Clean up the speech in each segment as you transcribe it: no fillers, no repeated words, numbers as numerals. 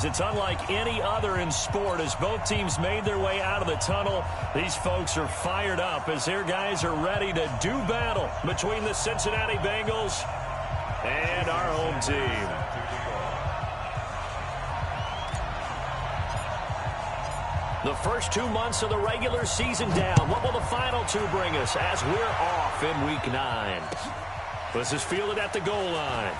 is. It's unlike any other in sport. As both teams made their way out of the tunnel, these folks are fired up as their guys are ready to do battle between the Cincinnati Bengals and our home team. The first 2 months of the regular season down. What will the final two bring us as we're off in Week 9? This is fielded at the goal line.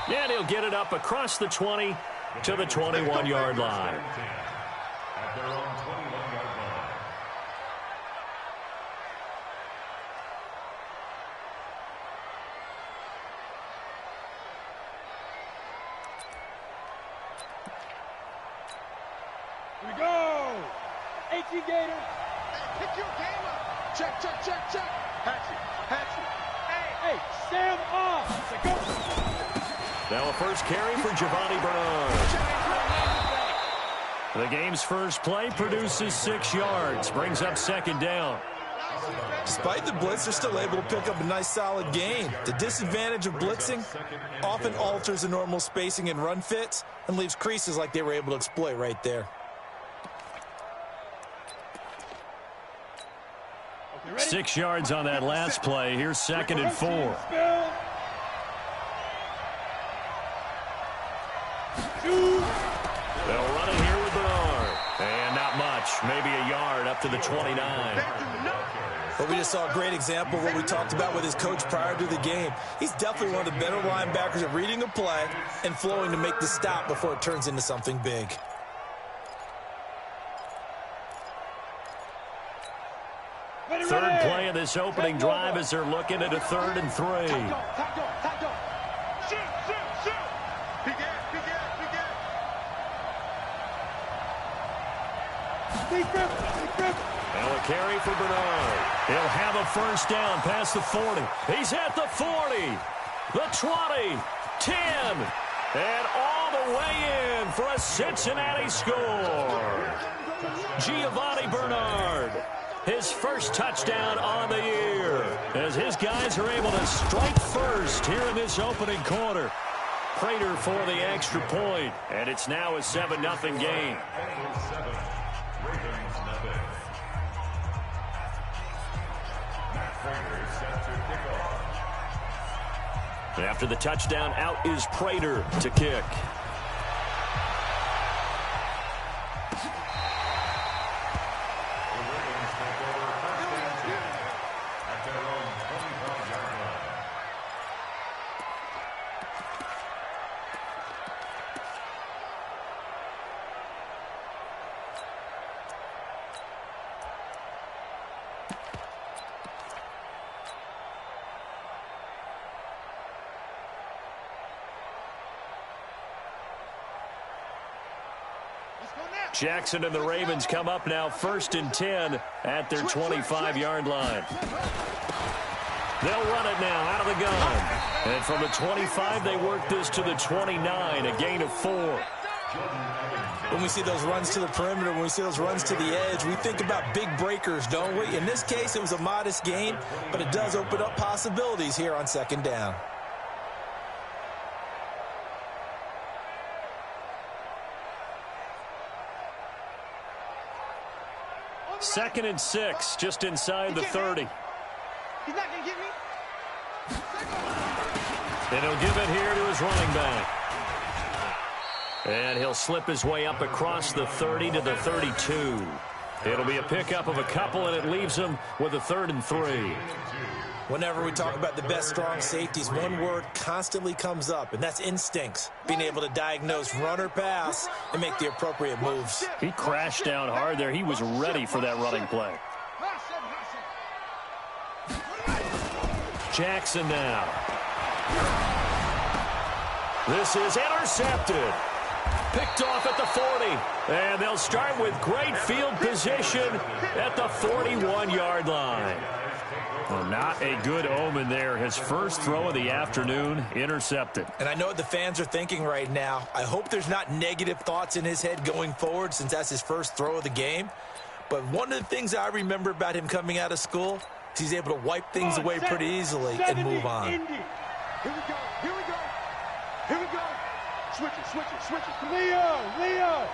And he'll get it up across the 20 to the 21-yard line. At their own 21-yard line. Here we go. 18 Gator. Hey, pick your game up. Check, check, check, check. Hatchet, hatchet. Hey, stand off. Let's go. Now a first carry for Giovanni Bernard. The game's first play produces 6 yards. Brings up second down. Despite the blitz, they're still able to pick up a nice solid gain. The disadvantage of blitzing often alters the normal spacing and run fits and leaves creases like they were able to exploit right there. 6 yards on that last play. Here's 2nd and 4. They'll run it here with Bernard. And not much. Maybe a yard up to the 29. But we just saw a great example of what we talked about with his coach prior to the game. He's definitely one of the better linebackers at reading a play and flowing to make the stop before it turns into something big. Third play of this opening drive as they're looking at a 3rd and 3. Now a carry for Bernard. He'll have a first down past the 40. He's at the 40, the 20, 10, and all the way in for a Cincinnati score. Giovanni Bernard, his first touchdown on the year, as his guys are able to strike first here in this opening quarter. Prater for the extra point, and it's now a 7-0 game. After the touchdown, out is Prater to kick. Jackson and the Ravens come up now 1st and 10 at their 25-yard line. They'll run it now out of the gun. And from the 25, they work this to the 29, a gain of 4. When we see those runs to the perimeter, when we see those runs to the edge, we think about big breakers, don't we? In this case, it was a modest gain, but it does open up possibilities here on 2nd down. Second and 6, just inside the 30. He's not going to get me. And he'll give it here to his running back. And he'll slip his way up across the 30 to the 32. It'll be a pickup of a couple, and it leaves him with a 3rd and 3. Whenever we talk about the best strong safeties, one word constantly comes up, and that's instincts. Being able to diagnose run or pass and make the appropriate moves. He crashed down hard there. He was ready for that running play. Jackson now. This is intercepted. Picked off at the 40. And they'll start with great field position at the 41-yard line. Well, not a good omen there. His first throw of the afternoon intercepted. And I know what the fans are thinking right now. I hope there's not negative thoughts in his head going forward since that's his first throw of the game. But one of the things I remember about him coming out of school is he's able to wipe things away pretty easily and move on. Here we go. Here we go. Here we go. Switch it. Leo.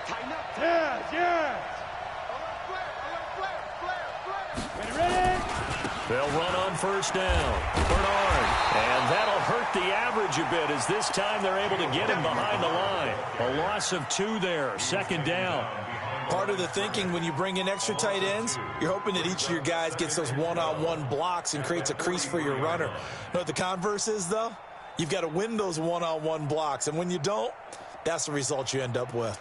Tighten up. Yes. Ready. They'll run on first down. Bernard. And that'll hurt the average a bit as this time they're able to get him behind the line. A loss of 2 there. Second down. Part of the thinking when you bring in extra tight ends, you're hoping that each of your guys gets those one-on-one blocks and creates a crease for your runner. You know what the converse is, though? You've got to win those one-on-one blocks, and when you don't, that's the result you end up with.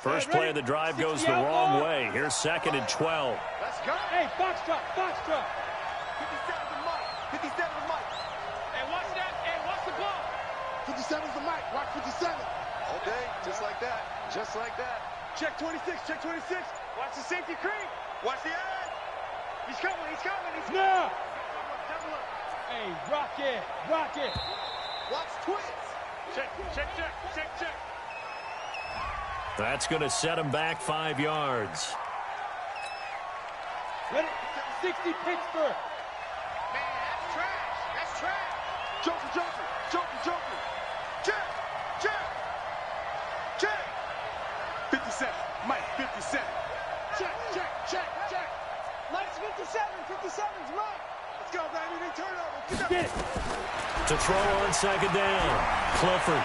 First play of the drive goes the wrong way. Here's 2nd and 12. Let's go. Hey, Foxtrot. 57 the mic. Hey, watch that. Hey, watch the ball. 57's the mic. Watch 57. Okay, just like that. Check 26. Watch the safety creep. Watch the edge. He's coming. No. Double up. Hey, rock it. Watch twist. Check. That's going to set him back 5 yards. Ready? 60 Pittsburgh. Man, that's trash. Joker. Check. 57. Mike, 57. Check. Mike's 57. 57's Mike. Let's go, baby. They turnover. Get it. To throw on second down. Clifford.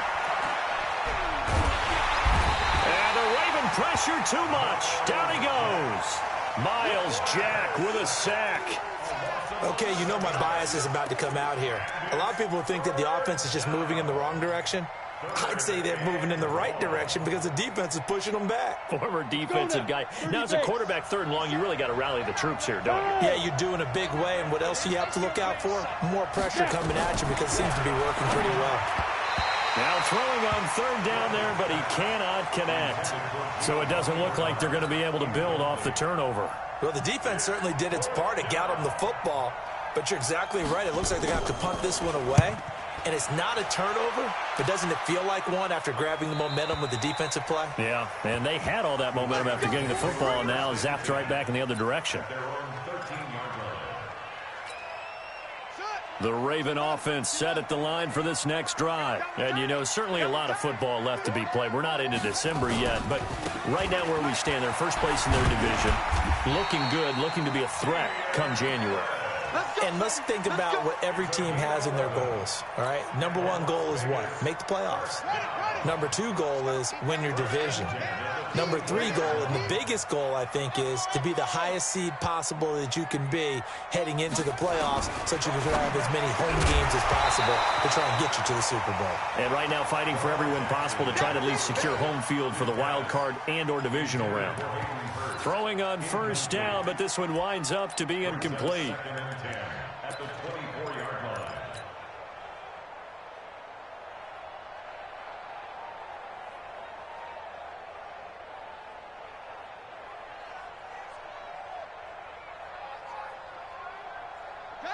And the Raven pressure too much. Down he goes. Miles Jack with a sack. Okay, you know my bias is about to come out here. A lot of people think that the offense is just moving in the wrong direction. I'd say they're moving in the right direction because the defense is pushing them back. Former defensive guy. Now, as a quarterback 3rd and long, you really got to rally the troops here, don't you? Yeah, you do in a big way, and what else do you have to look out for? More pressure coming at you because it seems to be working pretty well. Now throwing on 3rd down there, but he cannot connect. So it doesn't look like they're going to be able to build off the turnover. Well, the defense certainly did its part. It got them the football, but you're exactly right. It looks like they're going to have to punt this one away. And it's not a turnover, but doesn't it feel like one after grabbing the momentum with the defensive play? Yeah, and they had all that momentum after getting the football, and now zapped right back in the other direction. The Raven offense set at the line for this next drive. And, you know, certainly a lot of football left to be played. We're not into December yet, but right now where we stand, they're first place in their division. Looking good, looking to be a threat come January. And let's think about what every team has in their goals, all right? Number 1 goal is what? Make the playoffs. Number 2 goal is win your division. Number 3 goal, and the biggest goal, I think, is to be the highest seed possible that you can be heading into the playoffs so that you can have as many home games as possible to try and get you to the Super Bowl. And right now fighting for every win possible to try to at least secure home field for the wild card and or divisional round. Throwing on first down, but this one winds up to be incomplete. At the 24-yard line.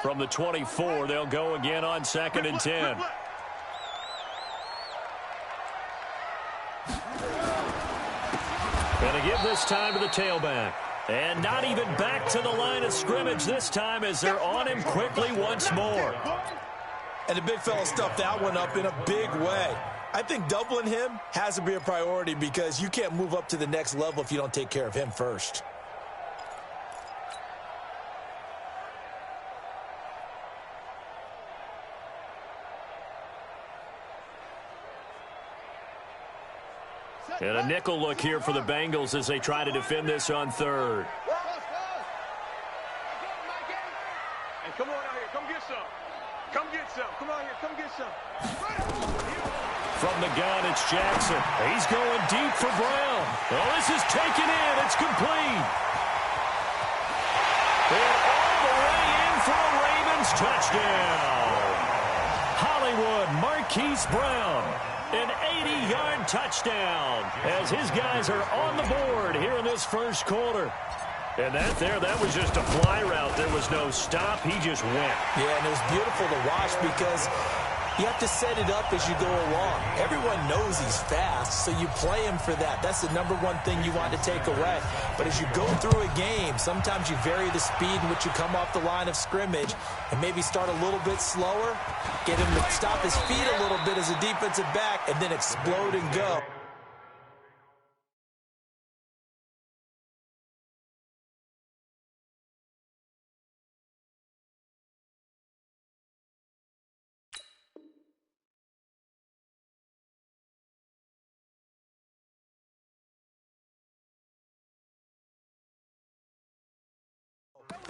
From the 24, they'll go again on 2nd and 10. Going to give this time to the tailback. And not even back to the line of scrimmage this time as they're on him quickly once more. And the big fella stuffed that one up in a big way. I think doubling him has to be a priority because you can't move up to the next level if you don't take care of him first. And a nickel look here for the Bengals as they try to defend this on 3rd. Hey, come on out here. Come get some. Come get some. Come on here. Come get some. From the gun, it's Jackson. He's going deep for Brown. Well, this is taken in. It's complete. And all the way in for a Ravens touchdown. Hollywood Marquise Brown. An 80-yard touchdown as his guys are on the board here in this first quarter. And that was just a fly route. There was no stop. He just went. Yeah, and it was beautiful to watch because You have to set it up as you go along. Everyone knows he's fast, so you play him for that. That's the number one thing you want to take away. But as you go through a game, sometimes you vary the speed in which you come off the line of scrimmage and maybe start a little bit slower, get him to stop his feet a little bit as a defensive back, and then explode and go.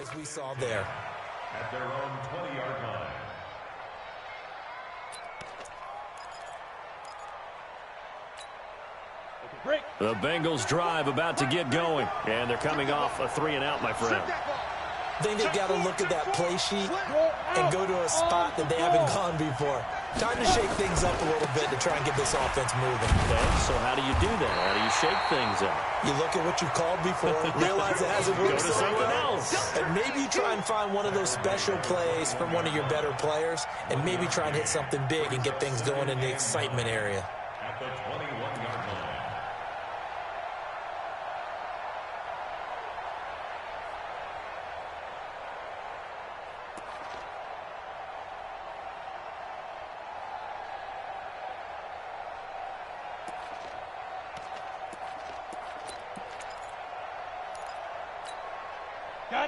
As we saw there. At their own 20-yard line. The Bengals drive about to get going, and they're coming off a 3-and-out, my friend. I think they've got to look at that play sheet and go to a spot that they haven't gone before. Time to shake things up a little bit to try and get this offense moving. Okay, so how do you do that? How do you shake things up? You look at what you've called before, realize it hasn't worked Go to so something well, else. and maybe you try and find one of those special plays from one of your better players, and maybe try and hit something big and get things going in the excitement area. At the 21-yard line.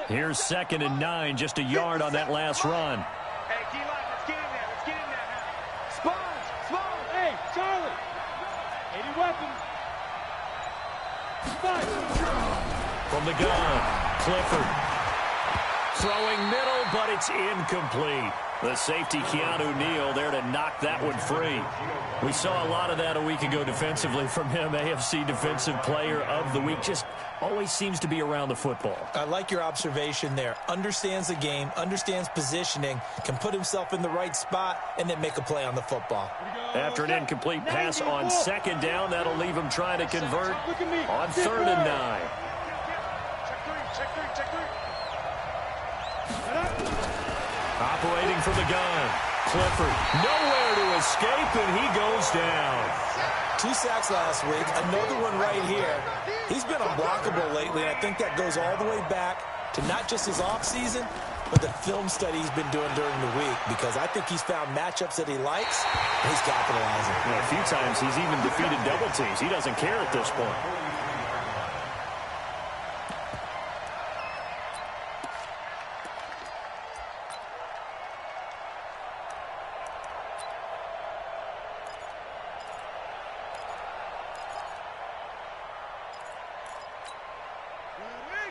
Here's 2nd and 9, just a yard on that last run. Hey, D-line, let's get in there. Let's get in there now. Spawn. Hey, Charlie. Any weapons? From the gun, Clifford. Throwing middle, but it's incomplete. The safety, Keanu Neal, there to knock that one free. We saw a lot of that a week ago defensively from him. AFC Defensive Player of the Week. Just always seems to be around the football. I like your observation there. Understands the game, understands positioning, can put himself in the right spot, and then make a play on the football. After an incomplete pass on 2nd down, that'll leave him trying to convert on 3rd and 9. Check three. Operating from the gun, Clifford. Nowhere to escape, and he goes down. 2 sacks last week, another one right here. He's been unblockable lately, and I think that goes all the way back to not just his offseason, but the film study he's been doing during the week, because I think he's found matchups that he likes, and he's capitalizing. Yeah, a few times he's even defeated double teams. He doesn't care at this point.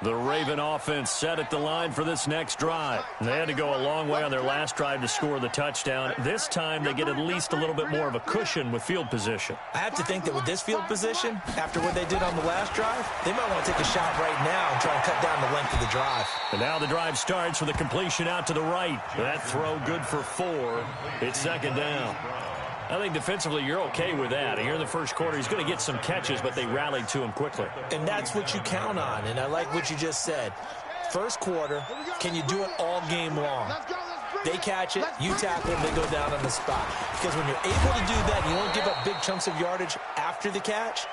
The Raven offense set at the line for this next drive. They had to go a long way on their last drive to score the touchdown. This time they get at least a little bit more of a cushion with field position. I have to think that with this field position, after what they did on the last drive, they might want to take a shot right now and try and cut down the length of the drive. And now the drive starts with a completion out to the right. That throw good for 4. It's 2nd down. I think defensively you're okay with that. Here in the first quarter, he's going to get some catches, but they rallied to him quickly. And that's what you count on, and I like what you just said. First quarter, can you do it all game long? They catch it, you tackle them, they go down on the spot. Because when you're able to do that, you won't give up big chunks of yardage after the catch.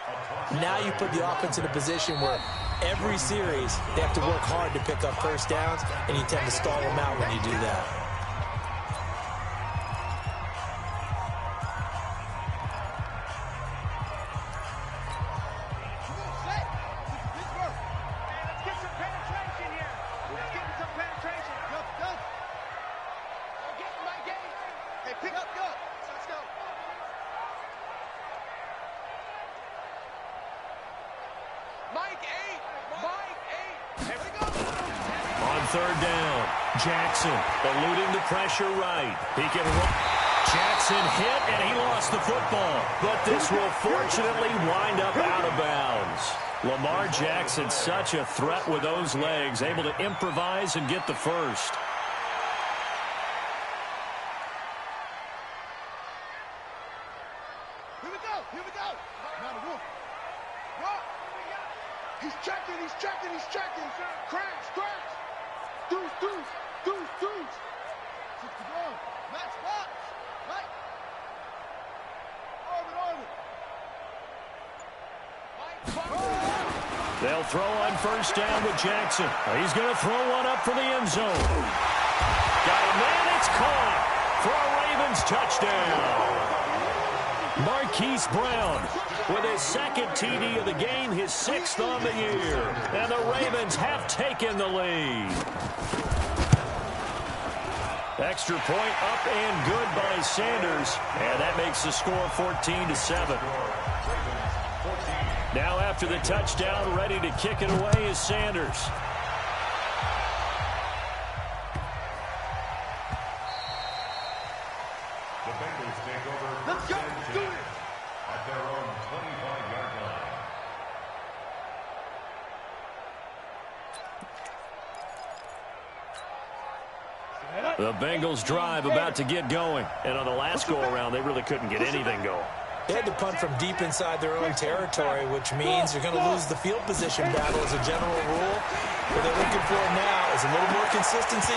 Now you put the offense in a position where every series they have to work hard to pick up first downs, and you tend to stall them out when you do that. Jackson eluding the pressure right. He can run. Jackson hit, and he lost the football. But this will fortunately wind up out of bounds. Lamar Jackson, such a threat with those legs, able to improvise and get the first. Here we go. He's checking. Crash. Deuce. 61. Match box. They'll throw on first down with Jackson. He's going to throw one up for the end zone. Got a man, it's caught for a Ravens touchdown. Marquise Brown with his second TD of the game, his sixth on the year. And the Ravens have taken the lead. Extra point up and good by Sanders. And that makes the score 14-7. Now after the touchdown, ready to kick it away is Sanders. The Bengals take over. Let's go. Do it. At their own 25-yard line. The Bengals drive about to get going. And on the last go-around, they really couldn't get anything going. They had to punt from deep inside their own territory, which means you're going to lose the field position battle as a general rule. What they're looking for now is a little more consistency,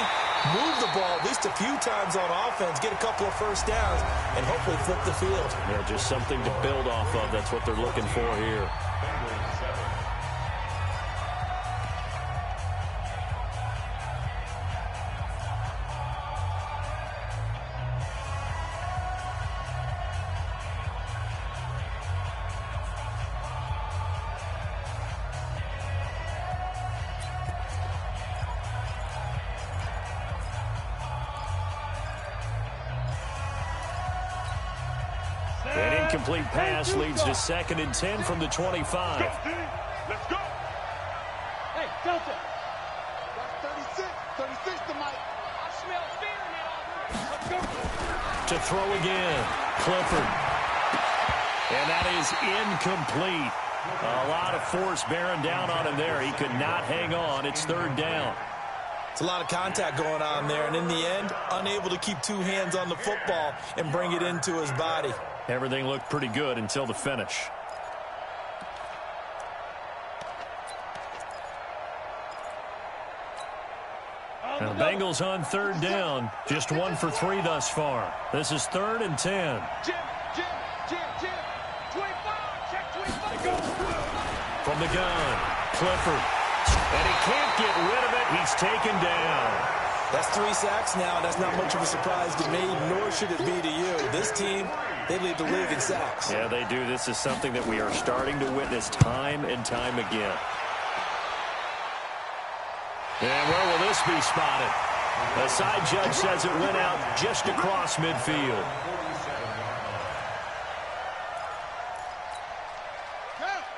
move the ball at least a few times on offense, get a couple of first downs, and hopefully flip the field. Yeah, just something to build off of. That's what they're looking for here. An incomplete pass leads to 2nd and 10 from the 25. Let's go. Hey, Delta. That's 36. 36 to Mike. I smell fear now. Let's go. To throw again. Clifford. And that is incomplete. A lot of force bearing down on him there. He could not hang on. It's 3rd down. It's a lot of contact going on there, and in the end, unable to keep two hands on the football and bring it into his body. Everything looked pretty good until the finish. And the Bengals on 3rd down. Just 1 for 3 thus far. This is 3rd and 10. Jim. 25. Check 25. From the gun, Clifford. And he can't get rid of it. He's taken down. That's 3 sacks now. That's not much of a surprise to me, nor should it be to you. This team, they lead the league in sacks. Yeah, they do. This is something that we are starting to witness time and time again. And where will this be spotted? The side judge says it went out just across midfield.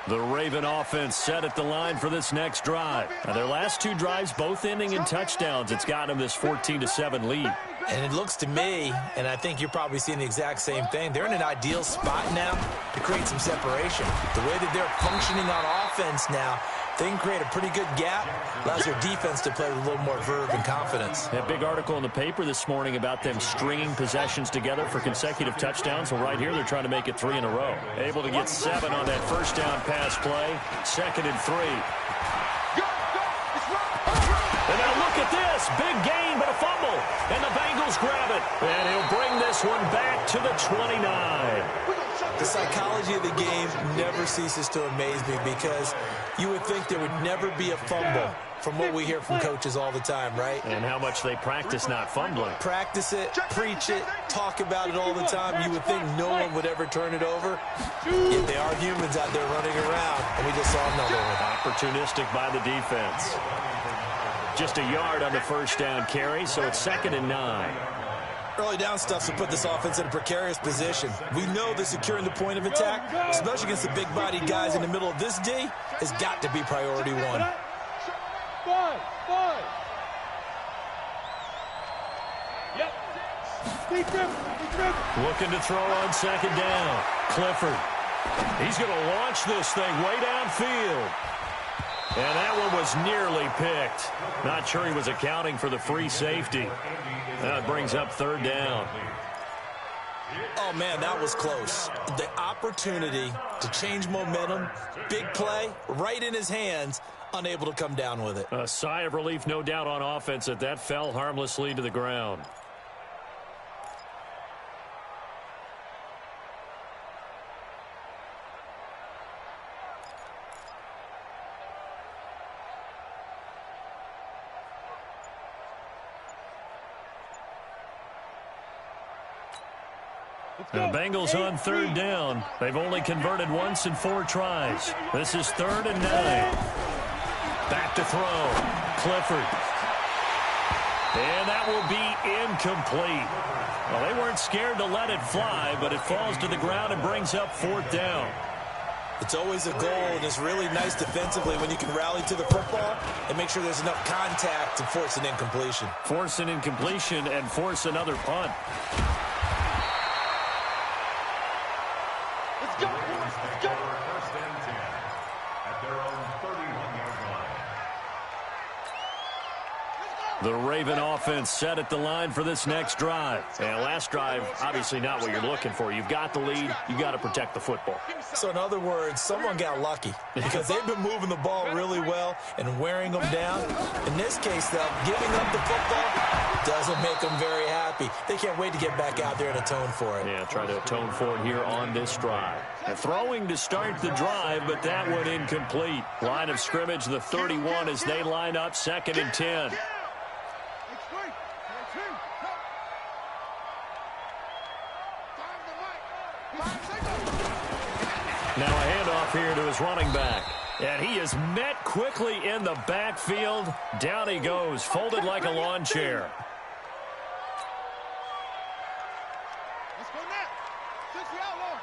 The Raven offense set at the line for this next drive. Now, their last 2 drives both ending in touchdowns. It's gotten them this 14-7 lead. And it looks to me, and I think you're probably seeing the exact same thing, they're in an ideal spot now to create some separation. The way that they're functioning on offense now, they can create a pretty good gap. Allows their defense to play with a little more verve and confidence. A big article in the paper this morning about them stringing possessions together for consecutive touchdowns. Well, right here, they're trying to make it 3 in a row. Able to get 7 on that first down pass play. 2nd and 3. And now look at this. Big gain, but a fumble. And the Bengals grab it. And he'll bring this one back to the 29. The psychology of the game never ceases to amaze me because you would think there would never be a fumble from what we hear from coaches all the time, right? And how much they practice not fumbling. Practice it, preach it, talk about it all the time. You would think no one would ever turn it over. Yet they are humans out there running around, and we just saw another one. Opportunistic by the defense. Just a yard on the first down carry, so it's 2nd and 9. Early down stuff to put this offense in a precarious position. We know that securing the point of attack, especially against the big-bodied guys in the middle of this D, has got to be priority 1. Five. Yep. Looking to throw on 2nd down. Clifford. He's going to launch this thing way downfield. And that one was nearly picked. Not sure he was accounting for the free safety. That brings up 3rd down. Oh, man, that was close. The opportunity to change momentum, big play, right in his hands, unable to come down with it. A sigh of relief, no doubt, on offense that fell harmlessly to the ground. The Bengals on third down. They've only converted once in 4 tries. This is 3rd and 9. Back to throw. Clifford. And that will be incomplete. Well, they weren't scared to let it fly, but it falls to the ground and brings up 4th down. It's always a goal, and it's really nice defensively when you can rally to the football and make sure there's enough contact to force an incompletion. Force an incompletion and force another punt. Let's go, boys. Let's go. First and 10 at their own 31-yard line. The Raven offense set at the line for this next drive. And last drive, obviously not what you're looking for. You've got the lead. You've got to protect the football. So in other words, someone got lucky because they've been moving the ball really well and wearing them down. In this case, though, giving up the football doesn't make them very happy. They can't wait to get back out there and atone for it. Yeah, try to atone for it here on this drive. Throwing to start the drive, but that one incomplete. Line of scrimmage, the 31 as they line up 2nd and 10. Now a handoff here to his running back. And he is met quickly in the backfield. Down he goes, folded like a lawn chair. Let's go now. 60 outlaw.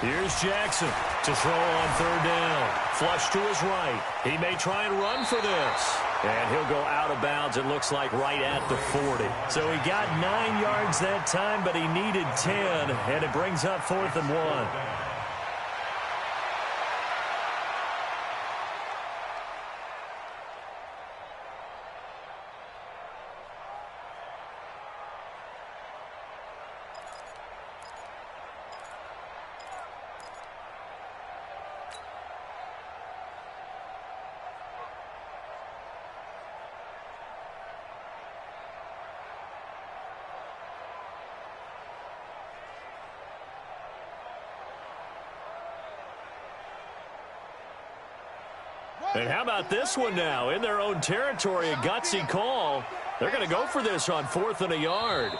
Here's Jackson to throw on 3rd down. Flush to his right. He may try and run for this. And he'll go out of bounds, it looks like, right at the 40. So he got 9 yards that time, but he needed 10, and it brings up 4th and 1. And how about this one now? In their own territory, a gutsy call. They're going to go for this on 4th and a yard.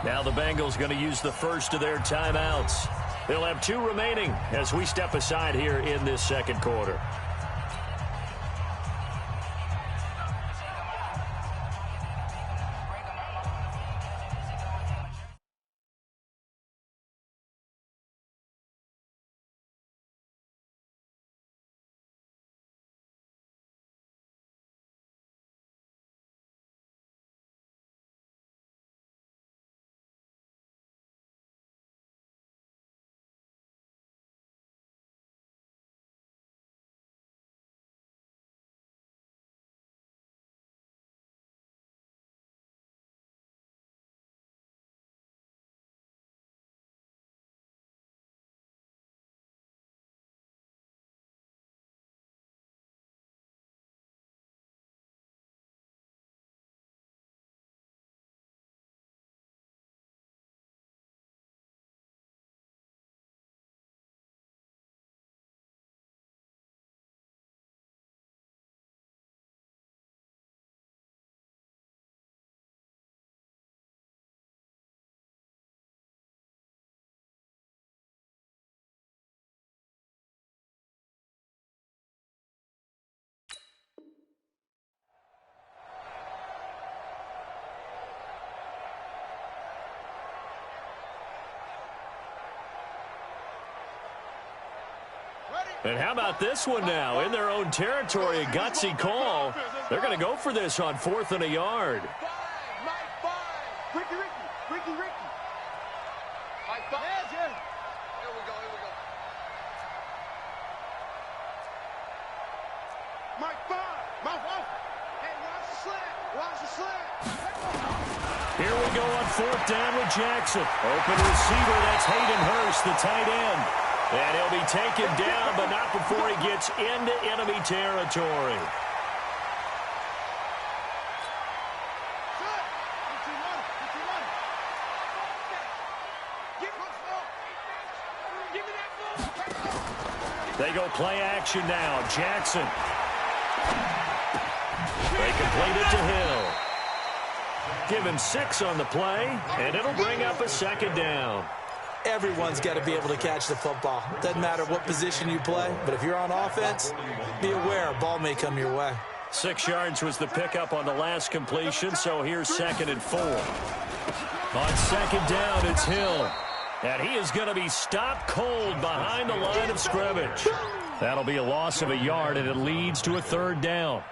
Now the Bengals going to use the first of their timeouts. They'll have 2 remaining as we step aside here in this 2nd quarter. And how about this one now? In their own territory, a gutsy call. They're going to go for this on 4th and a yard. Ricky. Mike 5. Here we go. Mike 5. Mouth off. Hey, watch the slant. Here we go on 4th down with Jackson. Open receiver, that's Hayden Hurst, the tight end. And he'll be taken down, but not before he gets into enemy territory. They go play action now. Jackson. They complete it to Hill. Give him 6 on the play, and it'll bring up a second down. Everyone's got to be able to catch the football. Doesn't matter what position you play, but if you're on offense, be aware a ball may come your way. 6 yards was the pickup on the last completion, so here's 2nd and 4. On second down, it's Hill. And he is going to be stopped cold behind the line of scrimmage. That'll be a loss of a yard, and it leads to a 3rd down.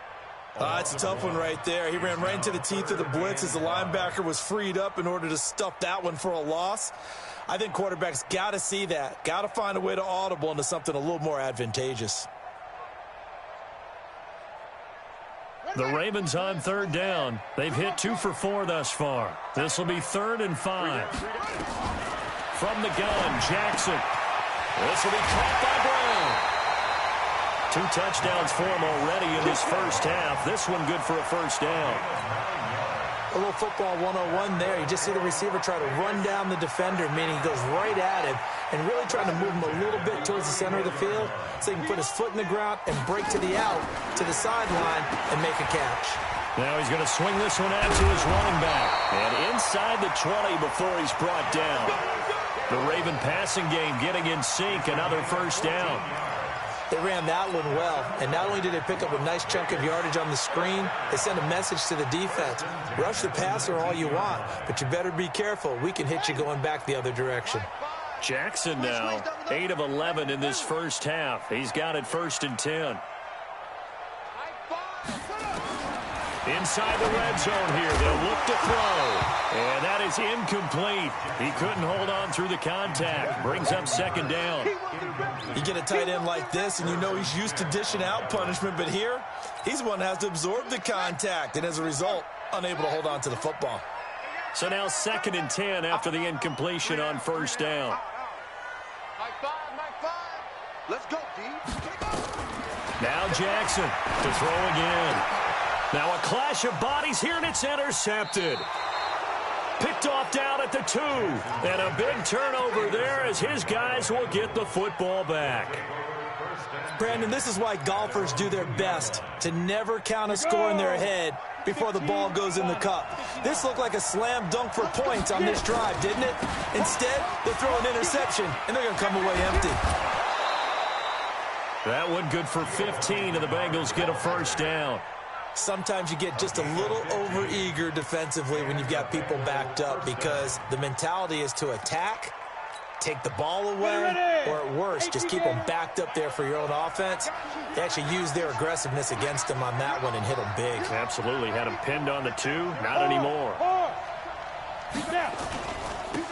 It's a tough one right there. He ran right into the teeth of the blitz as the linebacker was freed up in order to stuff that one for a loss. I think quarterbacks got to see that. Got to find a way to audible into something a little more advantageous. The Ravens on 3rd down. They've hit 2 for 4 thus far. This will be 3rd and 5. From the gun, Jackson. This will be caught by Brown. 2 touchdowns for him already in this first half. This one good for a 1st down. A little football 101 there. You just see the receiver try to run down the defender, meaning he goes right at him and really trying to move him a little bit towards the center of the field so he can put his foot in the ground and break to the out, to the sideline, and make a catch. Now he's going to swing this one out to his running back. And inside the 20 before he's brought down. The Raven passing game getting in sync, another 1st down. They ran that one well, and not only did they pick up a nice chunk of yardage on the screen, they sent a message to the defense. Rush the passer all you want, but you better be careful. We can hit you going back the other direction. Jackson now, 8 of 11 in this first half. He's got it 1st and 10. Inside the red zone here, they'll look to throw. And that is incomplete. He couldn't hold on through the contact. Brings up 2nd down. You get a tight end like this, and you know he's used to dishing out punishment, but here, he's the one that has to absorb the contact, and as a result, unable to hold on to the football. So now 2nd and 10 after the incompletion on 1st down. Let's go, D. Now Jackson to throw again. Now a clash of bodies here, and it's intercepted. Picked off down at the 2. And a big turnover there as his guys will get the football back. Brandon, this is why golfers do their best to never count a score in their head before the ball goes in the cup. This looked like a slam dunk for points on this drive, didn't it? Instead, they throw an interception, and they're going to come away empty. That one good for 15, and the Bengals get a 1st down. Sometimes you get just a little over-eager defensively when you've got people backed up because the mentality is to attack, take the ball away, or at worst, just keep them backed up there for your own offense. They actually used their aggressiveness against them on that one and hit them big. Absolutely. Had him pinned on the 2. Not anymore.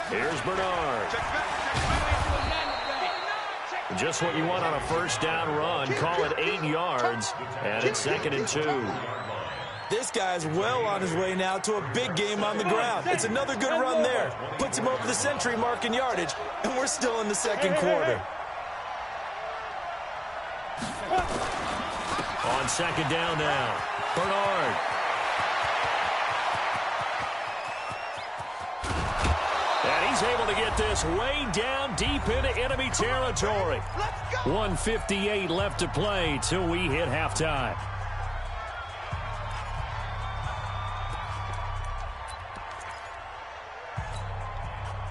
Here's Bernard. Just what you want on a 1st down run. Call it 8 yards, and it's 2nd and 2. This guy's well on his way now to a big game on the ground. It's another good run there. Puts him over the century mark in yardage, and we're still in the 2nd quarter. On 2nd down now, Bernard. And he's able to get this way down deep into enemy territory. 1:58 left to play till we hit halftime.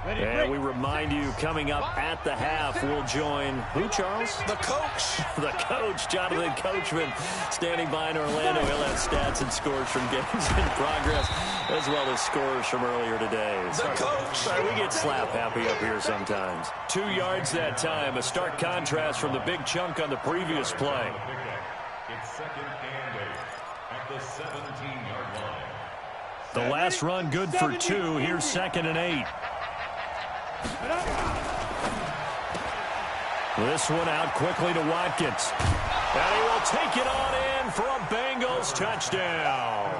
And we remind you, coming up at the half, we'll join who, Charles? The coach. The coach, Jonathan Coachman, standing by in Orlando. He'll have stats and scores from games in progress, as well as scores from earlier today. The coach. Sorry, we get slap happy up here sometimes. 2 yards that time, a stark contrast from the big chunk on the previous play. It's 2nd and 8 at the 17-yard line. The last run good for 2. Here's 2nd and 8. This one out quickly to Watkins. And he will take it on in for a Bengals touchdown.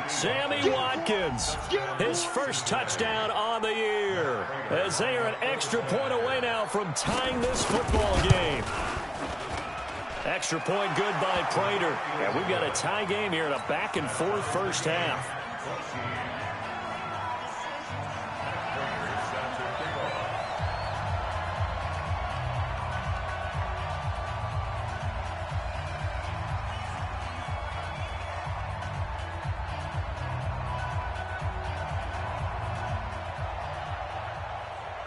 Sammy Watkins, his 1st touchdown on the year, as they are an extra point away now from tying this football game. Extra point good by Prater. And we've got a tie game here in a back-and-forth first half.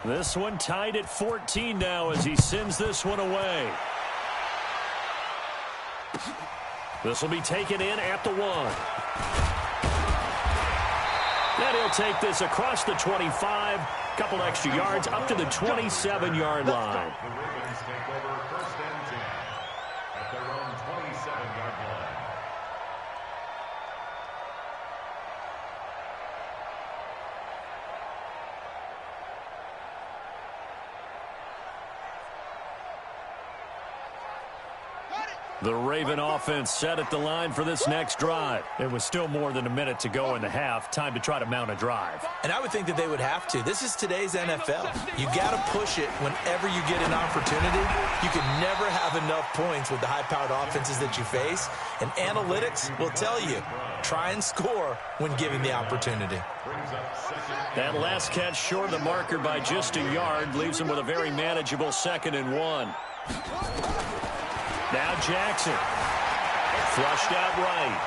This one tied at 14 now as he sends this one away. This will be taken in at the 1. And he'll take this across the 25. Couple extra yards up to the 27-yard line. The Ravens take over 1st and 10 at their own 27-yard line. The Raven offense set at the line for this next drive. It was still more than a minute to go in the half. Time to try to mount a drive. And I would think that they would have to. This is today's NFL. You got to push it whenever you get an opportunity. You can never have enough points with the high-powered offenses that you face. And analytics will tell you, try and score when given the opportunity. That last catch short of the marker by just a yard leaves him with a very manageable 2nd and 1. Now Jackson. Flushed out right.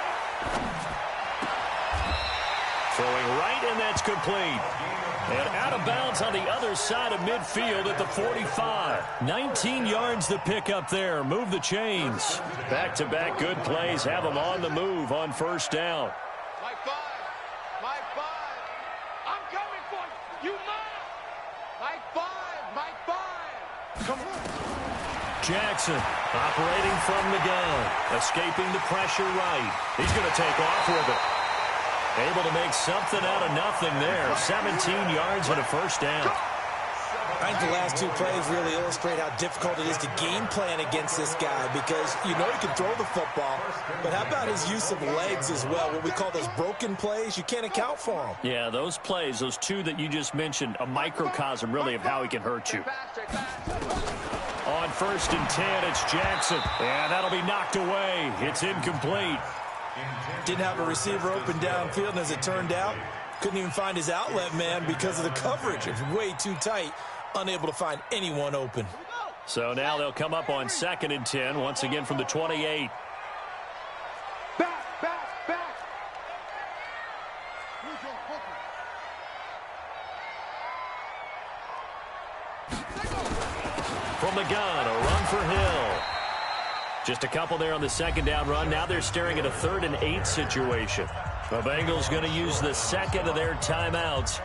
Throwing right, and that's complete. And out of bounds on the other side of midfield at the 45. 19 yards to pick up there. Move the chains. Back-to-back good plays have them on the move on 1st down. My 5. My 5. I'm coming for you. You must. My 5. My 5. Come on. Jackson operating from the gun, escaping the pressure right. He's going to take off with it. Able to make something out of nothing there. 17 yards and a 1st down. I think the last 2 plays really illustrate how difficult it is to game plan against this guy because you know he can throw the football, but how about his use of legs as well? What we call those broken plays, you can't account for them. Yeah, those plays, those 2 that you just mentioned, a microcosm really of how he can hurt you. On 1st and 10, it's Jackson. And that'll be knocked away. It's incomplete. Didn't have a receiver open downfield, and as it turned out, couldn't even find his outlet man because of the coverage. It's way too tight, unable to find anyone open. So now they'll come up on 2nd and 10, once again from the 28. Back. From the gun, a run for Hill. Just a couple there on the 2nd down run. Now they're staring at a 3rd and 8 situation. The Bengals going to use the 2nd of their timeouts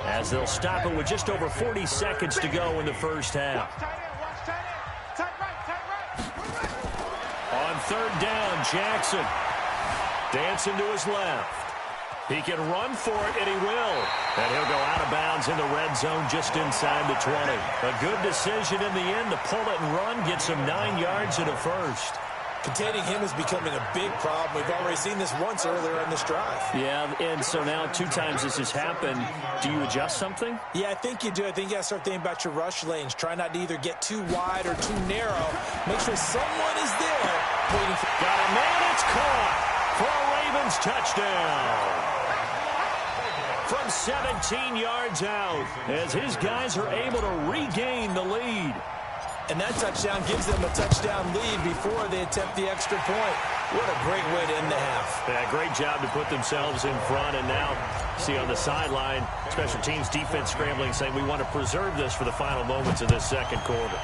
as they'll stop it with just over 40 seconds to go in the 1st half. On 3rd down, Jackson dancing to his left. He can run for it, and he will. And he'll go out of bounds in the red zone just inside the 20. A good decision in the end to pull it and run, get some 9 yards and a 1st. Containing him is becoming a big problem. We've already seen this once earlier in this drive. Yeah, and so now 2 times this has happened. Do you adjust something? Yeah, I think you do. I think you got to start thinking about your rush lanes. Try not to either get too wide or too narrow. Make sure someone is there waiting for... Got a man, it's caught for a Ravens touchdown. From 17 yards out as his guys are able to regain the lead. And that touchdown gives them a touchdown lead before they attempt the extra point. What a great way to end the half. Yeah, great job to put themselves in front. And now, see on the sideline, special teams defense scrambling, saying we want to preserve this for the final moments of this 2nd quarter.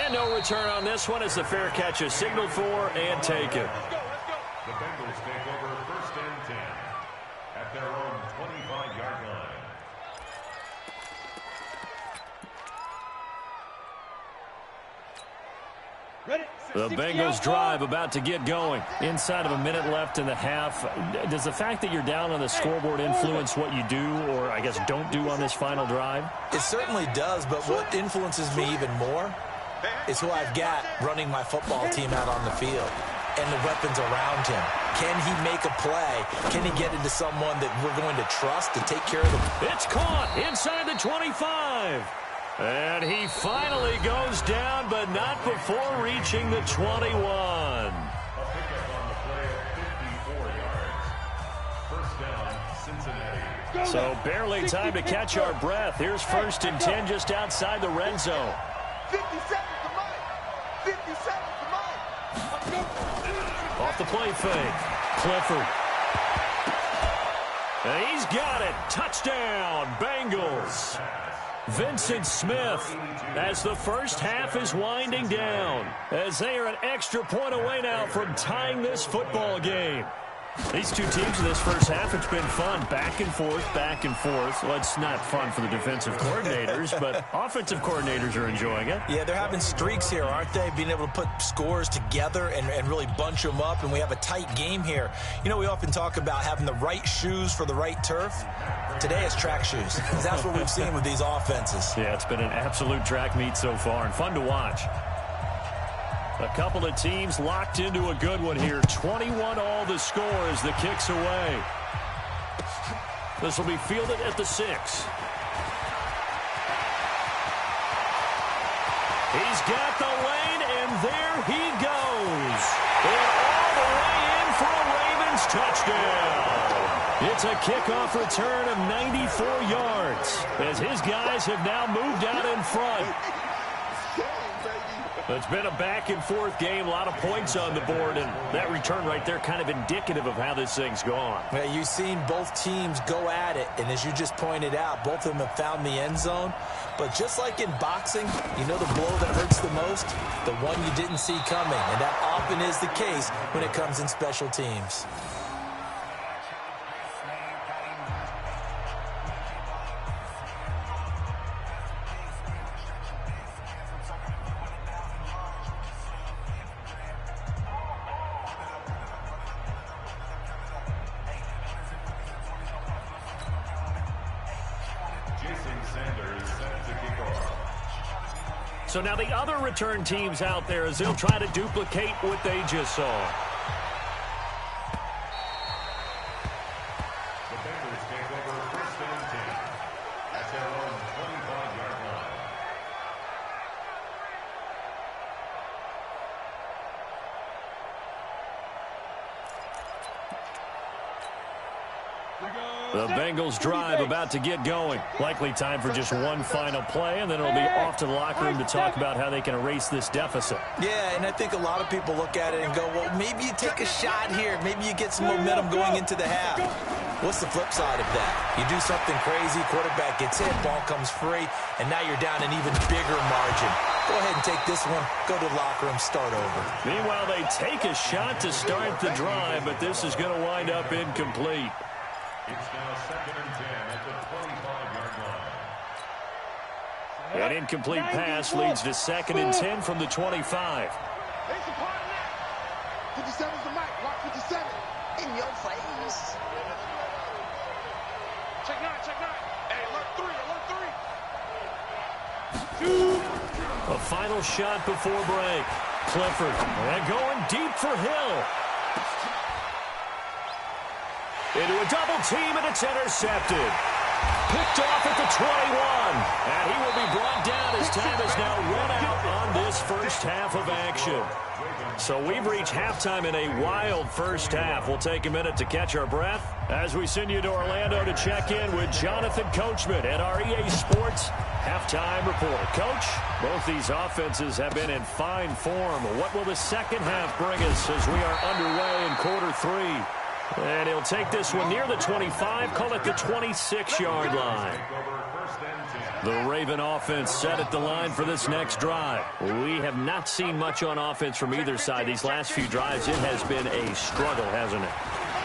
And no return on this one as the fair catch is signaled for and taken. The Bengals take over 1st and 10 at their own 25-yard line. The Bengals drive about to get going. Inside of a minute left in the half. Does the fact that you're down on the scoreboard influence what you do or, I guess, don't do on this final drive? It certainly does, but what influences me even more is who I've got running my football team out on the field and the weapons around him. Can he make a play? Can he get into someone that we're going to trust to take care of them? It's caught inside the 25. And he finally goes down, but not before reaching the 21. A pickup on the play of 54 yards. 1st down, Cincinnati. So barely time to catch our breath. Here's 1st and 10 just outside the red zone. 50 seconds to mine. 50 seconds to mine. Off the play fake. Clifford. And he's got it. Touchdown, Bengals. Vincent Smith, as the first half is winding down, as they are an extra point away now from tying this football game. These two teams in this first half, it's been fun. Back and forth, back and forth. Well, it's not fun for the defensive coordinators, but offensive coordinators are enjoying it. Yeah, they're having streaks here, aren't they? Being able to put scores together and really bunch them up, and we have a tight game here. You know, we often talk about having the right shoes for the right turf. Today it's track shoes. That's what we've seen with these offenses. Yeah, it's been an absolute track meet so far, and fun to watch. A couple of teams locked into a good one here. 21-all the score as the kick's away. This will be fielded at the 6. He's got the lane, and there he goes. And all the way in for a Ravens touchdown. It's a kickoff return of 94 yards as his guys have now moved out in front. It's been a back-and-forth game, a lot of points on the board, and that return right there kind of indicative of how this thing's gone. Yeah, you've seen both teams go at it, and as you just pointed out, both of them have found the end zone. But just like in boxing, you know the blow that hurts the most? The one you didn't see coming, and that often is the case when it comes in special teams. So now the other return teams out there as they'll try to duplicate what they just saw. The Bengals take over first and 10 at their own 25-yard line. The Bengals drive about to get going. Likely time for just one final play, and then it'll be off to the locker room to talk about how they can erase this deficit. Yeah, and I think a lot of people look at it and go, well, maybe you take a shot here. Maybe you get some momentum going into the half. What's the flip side of that? You do something crazy, quarterback gets hit, ball comes free, and now you're down an even bigger margin. Go ahead and take this one, go to the locker room, start over. Meanwhile, they take a shot to start the drive, but this is going to wind up incomplete. It's now second and 10 at the 25-yard line. An incomplete pass leads to second and 10 from the 25. 57's the mic. Watch 57. In your face. Check 9, check 9. Hey, alert 3, alert 3. A final shot before break. Clifford, and going deep for Hill. Into a double team, and it's intercepted. Picked off at the 21. And he will be brought down as time is now run out on this first half of action. So we've reached halftime in a wild first half. We'll take a minute to catch our breath as we send you to Orlando to check in with Jonathan Coachman at our EA Sports Halftime Report. Coach, both these offenses have been in fine form. What will the second half bring us as we are underway in quarter 3? And he'll take this one near the 25, call it the 26-yard line. The Raven offense set at the line for this next drive. We have not seen much on offense from either side. These last few drives, it has been a struggle, hasn't it?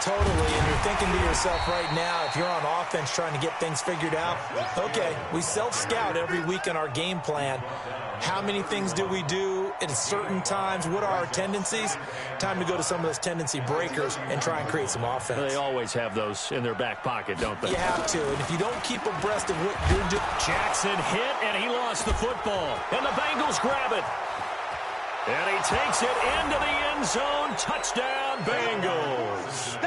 Totally, and you're thinking to yourself right now, if you're on offense trying to get things figured out, okay, we self-scout every week in our game plan. How many things do we do at certain times? What are our tendencies? Time to go to some of those tendency breakers and try and create some offense. They always have those in their back pocket, don't they? You have to, and if you don't keep abreast of what you're doing. Jackson hit, and he lost the football. And the Bengals grab it. And he takes it into the end zone. Touchdown, Bengals.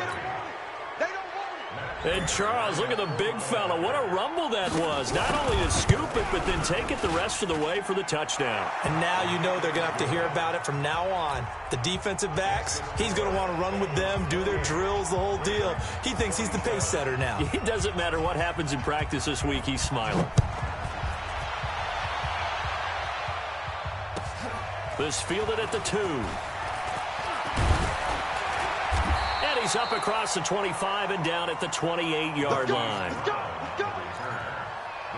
And Charles, look at the big fella. What a rumble that was. Not only to scoop it, but then take it the rest of the way for the touchdown. And now you know they're going to have to hear about it from now on. The defensive backs, he's going to want to run with them, do their drills, the whole deal. He thinks he's the pace setter now. It doesn't matter what happens in practice this week. He's smiling. This fielded at the 2. And Carries up across the 25 and down at the 28-yard line. The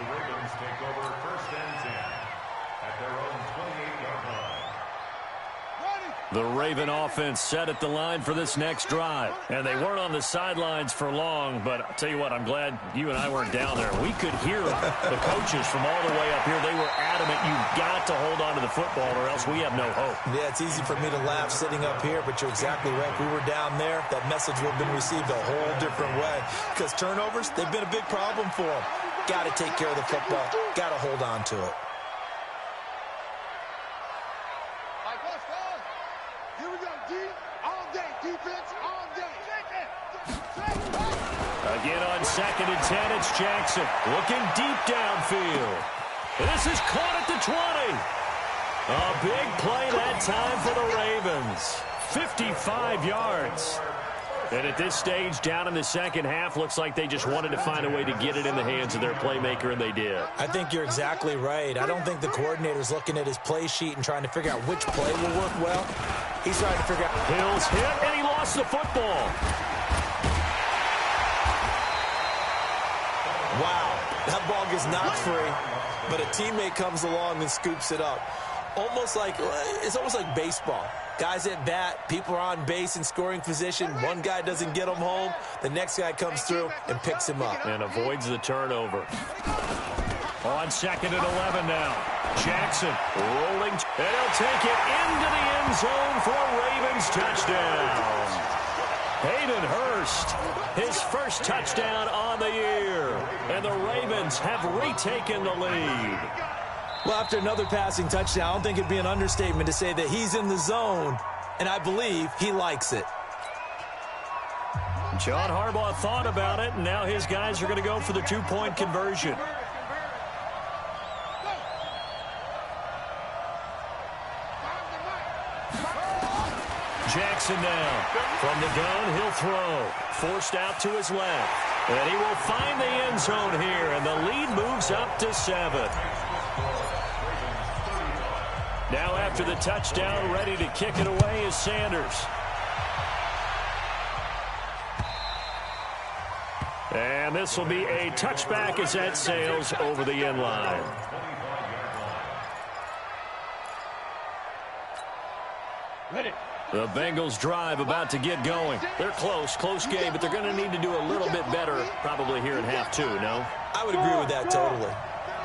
Ravens take over 1st and 10 at their own 28-yard line. The Raven offense set at the line for this next drive. And they weren't on the sidelines for long, but I'll tell you what, I'm glad you and I weren't down there. We could hear the coaches from all the way up here. They were adamant, you've got to hold on to the football or else we have no hope. Yeah, it's easy for me to laugh sitting up here, but you're exactly right. If we were down there, that message would have been received a whole different way. Because turnovers, they've been a big problem for them. Got to take care of the football. Got to hold on to it. Here we go, D. All day. Defense all day. Again on 2nd and 10, it's Jackson looking deep downfield. This is caught at the 20. A big play that time for the Ravens. 55 yards. And at this stage, down in the second half, looks like they just wanted to find a way to get it in the hands of their playmaker, and they did. I think you're exactly right. I don't think the coordinator's looking at his play sheet and trying to figure out which play will work well. He's trying to figure out. Hill's hit, and he lost the football. Wow, that ball gets knocked free, but a teammate comes along and scoops it up. It's almost like baseball. Guys at bat, people are on base in scoring position. One guy doesn't get him home. The next guy comes through and picks him up. And avoids the turnover. On 2nd and 11 now. Jackson rolling, and he'll take it into the end zone for a Ravens touchdown. Hayden Hurst, his first touchdown on the year. And the Ravens have retaken the lead. Well, after another passing touchdown, I don't think it'd be an understatement to say that he's in the zone, and I believe he likes it. John Harbaugh thought about it, and now his guys are going to go for the two-point conversion. Jackson now. From the gun, he'll throw. Forced out to his left. And he will find the end zone here, and the lead moves up to 7. Now after the touchdown, ready to kick it away is Sanders. And this will be a touchback as that sails over the end line. The Bengals drive about to get going. They're close game, but they're going to need to do a little bit better probably here in half 2, no? I would agree with that totally.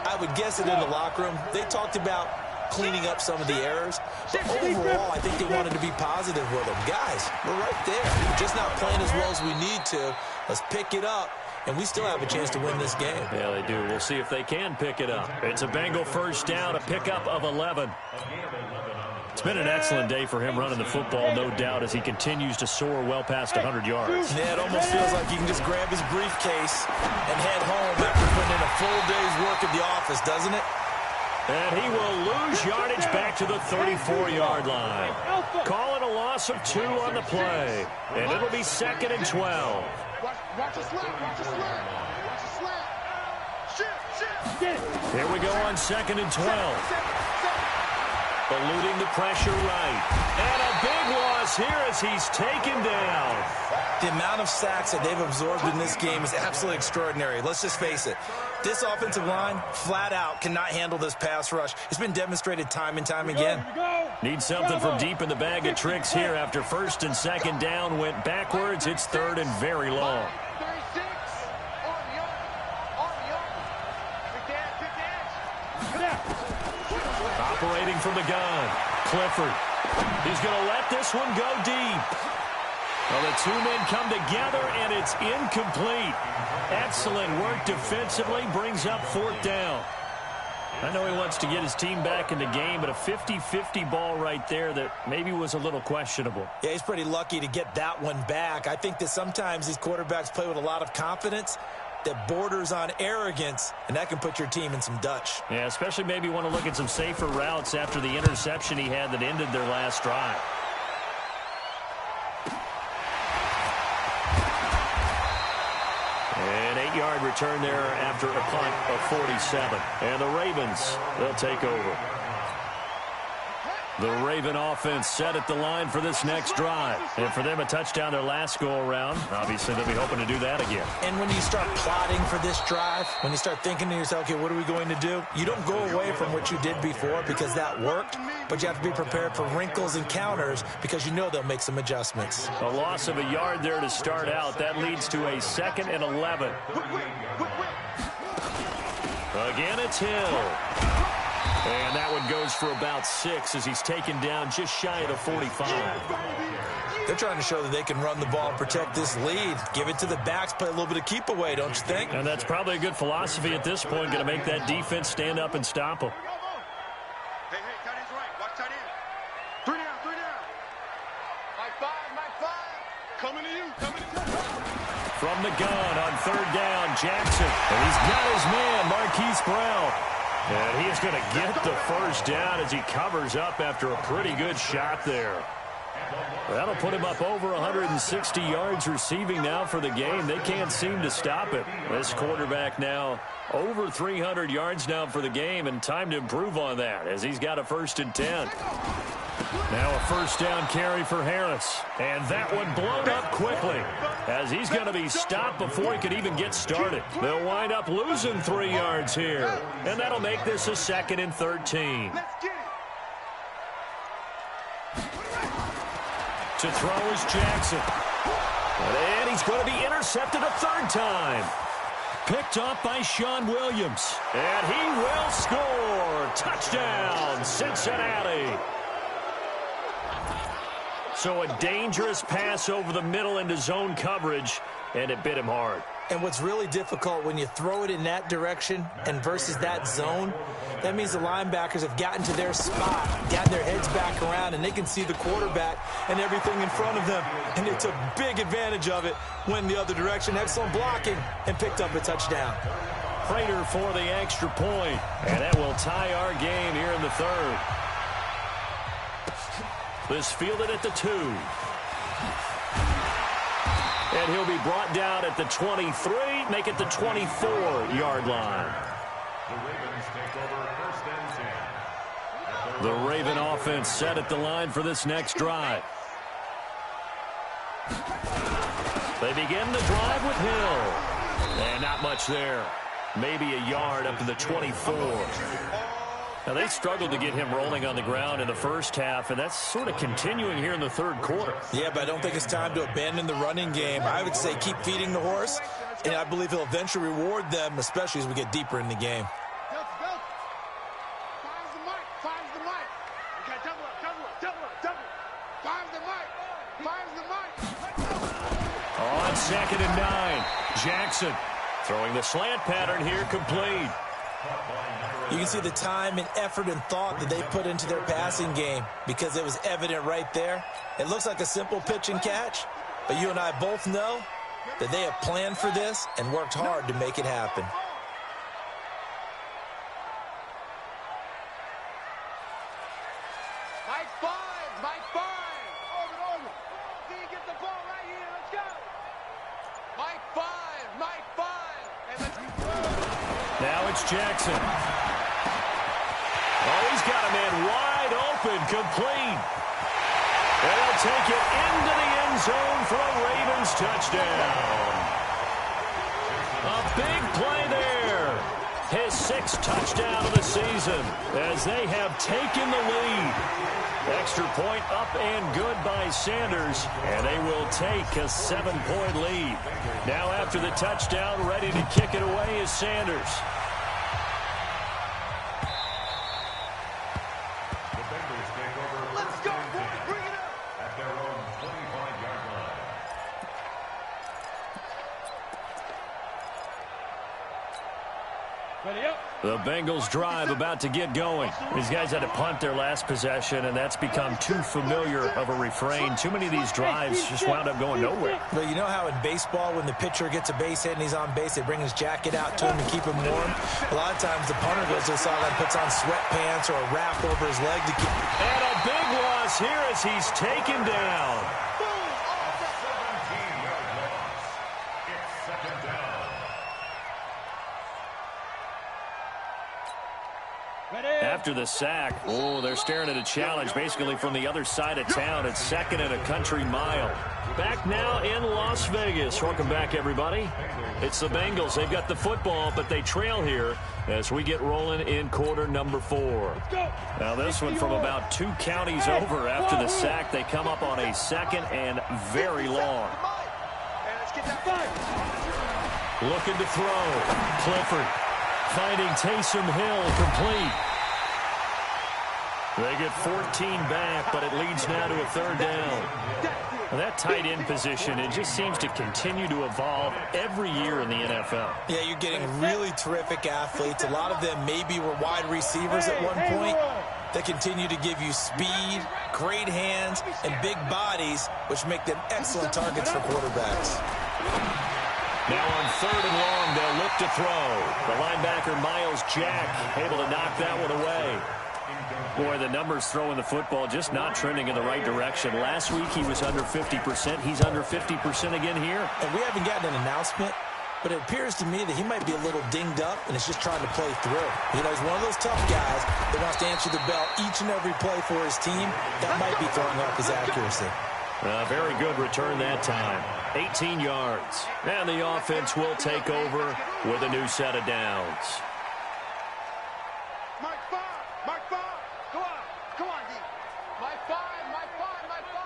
I would guess it in the locker room. They talked about cleaning up some of the errors, but overall, I think they wanted to be positive with them. Guys, we're right there. We're just not playing as well as we need to. Let's pick it up, and we still have a chance to win this game. Yeah, they do. We'll see if they can pick it up. It's a Bengal first down, a pickup of 11. It's been an excellent day for him running the football, no doubt, as he continues to soar well past 100 yards. Yeah, it almost feels like he can just grab his briefcase and head home after putting in a full day's work at the office, doesn't it? And he will lose yardage back to the 34-yard line. Call it a loss of 2 on the play. And it'll be 2nd and 12. Watch the slant. Watch the slant. Watch the slant. Shift. Here we go on 2nd and 12. Eluding the pressure right. And a big loss here as he's taken down. The amount of sacks that they've absorbed in this game is absolutely extraordinary. Let's just face it. This offensive line, flat out, cannot handle this pass rush. It's been demonstrated time and time again. Need something from deep in the bag of tricks here after 1st and 2nd down went backwards. It's 3rd and very long. 36. Operating from the gun, Clifford. He's going to let this one go deep. Well, the two men come together, and it's incomplete. Excellent work defensively, brings up 4th down. I know he wants to get his team back in the game, but a 50-50 ball right there that maybe was a little questionable. Yeah, he's pretty lucky to get that one back. I think that sometimes these quarterbacks play with a lot of confidence that borders on arrogance, and that can put your team in some Dutch. Yeah, especially maybe want to look at some safer routes after the interception he had that ended their last drive. An 8-yard return there after a punt of 47. And the Ravens, they'll take over. The Raven offense set at the line for this next drive. And for them, a touchdown their last go-around. Obviously, they'll be hoping to do that again. And when you start plotting for this drive, when you start thinking to yourself, okay, what are we going to do? You don't go away from what you did before because that worked, but you have to be prepared for wrinkles and counters because you know they'll make some adjustments. A loss of a yard there to start out. That leads to a 2nd and 11. Again, it's Hill. And that one goes for about 6 as he's taken down just shy of the 45. They're trying to show that they can run the ball and protect this lead. Give it to the backs, play a little bit of keep away, don't you think? And that's probably a good philosophy at this point, going to make that defense stand up and stop them. Hey, tight end's right. Watch tight end. 3 down. Mike 5. Coming to you. From the gun on 3rd down, Jackson. And he's got his man, Marquise Brown. And he is going to get the first down as he covers up after a pretty good shot there. That'll put him up over 160 yards receiving now for the game. They can't seem to stop it. This quarterback now over 300 yards now for the game, and time to improve on that as he's got a 1st and 10. Now a 1st down carry for Harris. And that one blown up quickly as he's going to be stopped before he could even get started. They'll wind up losing 3 yards here. And that'll make this a 2nd and 13. To throw is Jackson. And he's going to be intercepted a 3rd time. Picked off by Sean Williams. And he will score. Touchdown, Cincinnati. So a dangerous pass over the middle into zone coverage, and it bit him hard. And what's really difficult when you throw it in that direction and versus that zone, that means the linebackers have gotten to their spot, gotten their heads back around, and they can see the quarterback and everything in front of them. And they took big advantage of it, went the other direction, excellent blocking, and picked up a touchdown. Prater for the extra point, and that will tie our game here in the 3rd. This fielded at the 2. And he'll be brought down at the 23, make it the 24-yard line. The Raven offense set at the line for this next drive. They begin the drive with Hill. And not much there. Maybe a yard up to the 24. Now, they struggled to get him rolling on the ground in the first half, and that's sort of continuing here in the 3rd quarter. Yeah, but I don't think it's time to abandon the running game. I would say keep feeding the horse, and I believe he'll eventually reward them, especially as we get deeper in the game. Fire's the mic. Okay, double up. Fire's the mic. On 2nd and 9, Jackson throwing the slant pattern here complete. You can see the time and effort and thought that they put into their passing game because it was evident right there. It looks like a simple pitch and catch, but you and I both know that they have planned for this and worked hard to make it happen. Mike 5. Over. See you get the ball right here. Let's go. Mike 5. And let's go. Now it's Jackson. Oh, he's got a man wide open, complete. And he'll take it into the end zone for a Ravens touchdown. A big play there. His 6th touchdown of the season as they have taken the lead. Extra point up and good by Sanders, and they will take a 7-point lead. Now after the touchdown, ready to kick it away is Sanders. The Bengals drive about to get going. These guys had to punt their last possession, and that's become too familiar of a refrain. Too many of these drives just wound up going nowhere. But you know how in baseball, when the pitcher gets a base hit and he's on base, they bring his jacket out to him to keep him warm? A lot of times the punter goes to the sideline, puts on sweatpants or a wrap over his leg to keep. And a big loss here as he's taken down. after the sack. Oh, they're staring at a challenge basically from the other side of town. It's second and a country mile. Back now in Las Vegas. Welcome back, everybody. It's the Bengals. They've got the football, but they trail here as we get rolling in quarter number 4. Now this one from about 2 counties over after the sack. They come up on a second and very long. Looking to throw. Clifford finding Taysom Hill complete. They get 14 back, but it leads now to a 3rd down. That tight end position, it just seems to continue to evolve every year in the NFL. Yeah, you're getting really terrific athletes. A lot of them maybe were wide receivers at one point. They continue to give you speed, great hands, and big bodies, which make them excellent targets for quarterbacks. Now on 3rd and long, they'll look to throw. The linebacker, Miles Jack, able to knock that one away. Boy, the numbers throwing the football just not trending in the right direction. Last week, he was under 50%. He's under 50% again here. And we haven't gotten an announcement, but it appears to me that he might be a little dinged up and is just trying to play through. You know, he's one of those tough guys that wants to answer the bell each and every play for his team. That might be throwing off his accuracy. Very good return that time. 18 yards. And the offense will take over with a new set of downs. Mike 5. Mike 5. Go on. Come on, D. Mike 5. Mike 5. Mike 5.